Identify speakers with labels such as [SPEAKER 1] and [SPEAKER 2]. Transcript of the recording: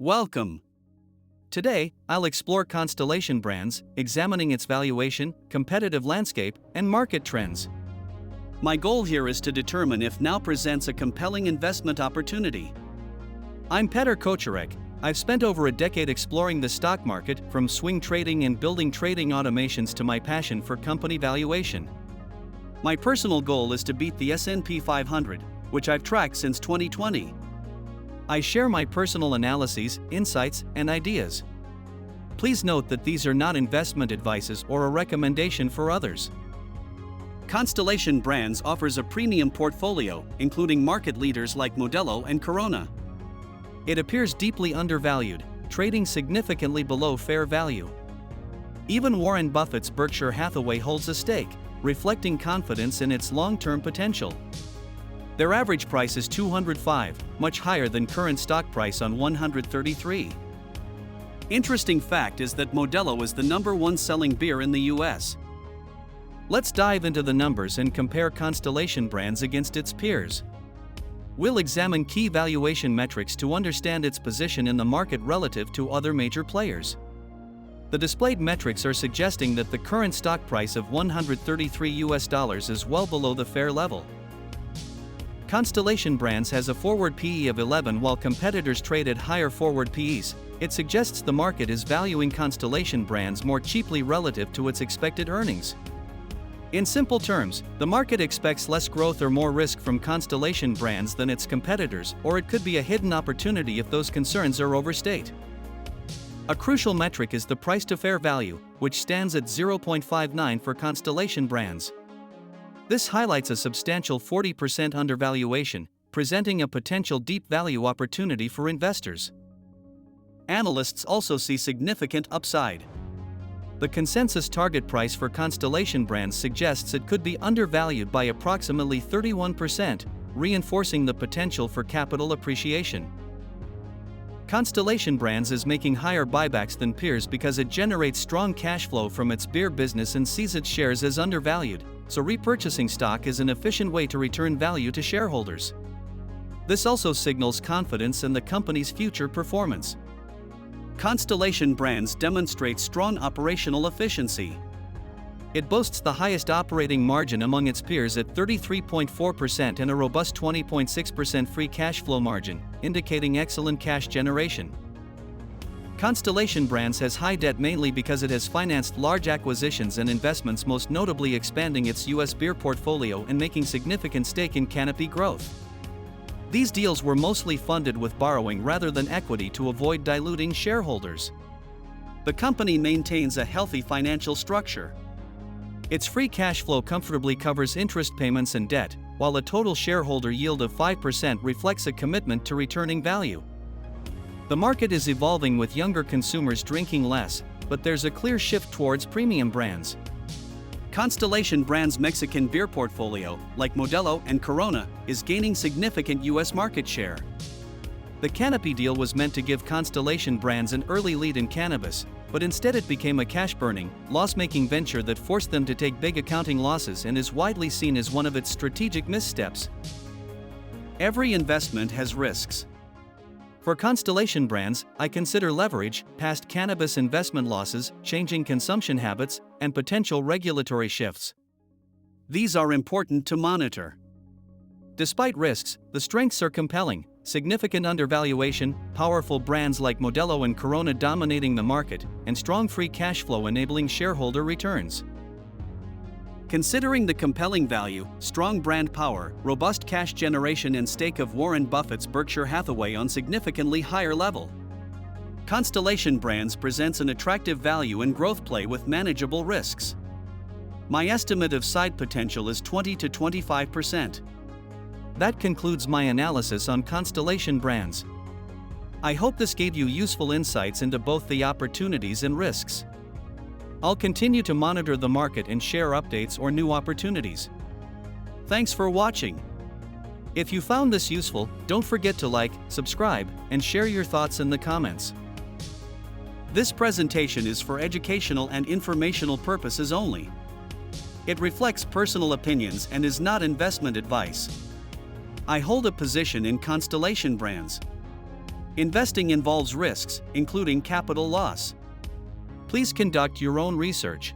[SPEAKER 1] Welcome. Today, I'll explore Constellation Brands, examining its valuation, competitive landscape, and market trends. My goal here is to determine if now presents a compelling investment opportunity. I'm Petr Kocherek. I've spent over a decade exploring the stock market, from swing trading and building trading automations to my passion for company valuation. My personal goal is to beat the S&P 500, which I've tracked since 2020. I share my personal analyses, insights, and ideas. Please note that these are not investment advices or a recommendation for others. Constellation Brands offers a premium portfolio, including market leaders like Modelo and Corona. It appears deeply undervalued, trading significantly below fair value. Even Warren Buffett's Berkshire Hathaway holds a stake, reflecting confidence in its long-term potential. Their average price is $205, much higher than current stock price on $133. Interesting fact is that Modelo is the #1 selling beer in the US. Let's dive into the numbers and compare Constellation Brands against its peers. We'll examine key valuation metrics to understand its position in the market relative to other major players. The displayed metrics are suggesting that the current stock price of $133 is well below the fair level. Constellation Brands has a forward PE of 11 while competitors trade at higher forward PEs. It suggests the market is valuing Constellation Brands more cheaply relative to its expected earnings. In simple terms, the market expects less growth or more risk from Constellation Brands than its competitors, or it could be a hidden opportunity if those concerns are overstated. A crucial metric is the price to fair value, which stands at 0.59 for Constellation Brands. This highlights a substantial 40% undervaluation, presenting a potential deep value opportunity for investors. Analysts also see significant upside. The consensus target price for Constellation Brands suggests it could be undervalued by approximately 31%, reinforcing the potential for capital appreciation. Constellation Brands is making higher buybacks than peers because it generates strong cash flow from its beer business and sees its shares as undervalued, so repurchasing stock is an efficient way to return value to shareholders. This also signals confidence in the company's future performance. Constellation Brands demonstrates strong operational efficiency. It boasts the highest operating margin among its peers at 33.4% and a robust 20.6% free cash flow margin, indicating excellent cash generation. Constellation Brands has high debt mainly because it has financed large acquisitions and investments, most notably expanding its US beer portfolio and making significant stake in Canopy growth. These deals were mostly funded with borrowing rather than equity to avoid diluting shareholders. The company maintains a healthy financial structure. Its free cash flow comfortably covers interest payments and debt, while a total shareholder yield of 5% reflects a commitment to returning value. The market is evolving with younger consumers drinking less, but there's a clear shift towards premium brands. Constellation Brands' Mexican beer portfolio, like Modelo and Corona, is gaining significant US market share. The Canopy deal was meant to give Constellation Brands an early lead in cannabis, but instead it became a cash-burning, loss-making venture that forced them to take big accounting losses and is widely seen as one of its strategic missteps. Every investment has risks. For Constellation Brands, I consider leverage, past cannabis investment losses, changing consumption habits, and potential regulatory shifts. These are important to monitor. Despite risks, the strengths are compelling: significant undervaluation, powerful brands like Modelo and Corona dominating the market, and strong free cash flow enabling shareholder returns. Considering the compelling value, strong brand power, robust cash generation and stake of Warren Buffett's Berkshire Hathaway on significantly higher level, Constellation Brands presents an attractive value and growth play with manageable risks. My estimate of side potential is 20 to 25%. That concludes my analysis on Constellation Brands. I hope this gave you useful insights into both the opportunities and risks. I'll continue to monitor the market and share updates or new opportunities. Thanks for watching. If you found this useful, don't forget to like, subscribe, and share your thoughts in the comments. This presentation is for educational and informational purposes only. It reflects personal opinions and is not investment advice. I hold a position in Constellation Brands. Investing involves risks, including capital loss. Please conduct your own research.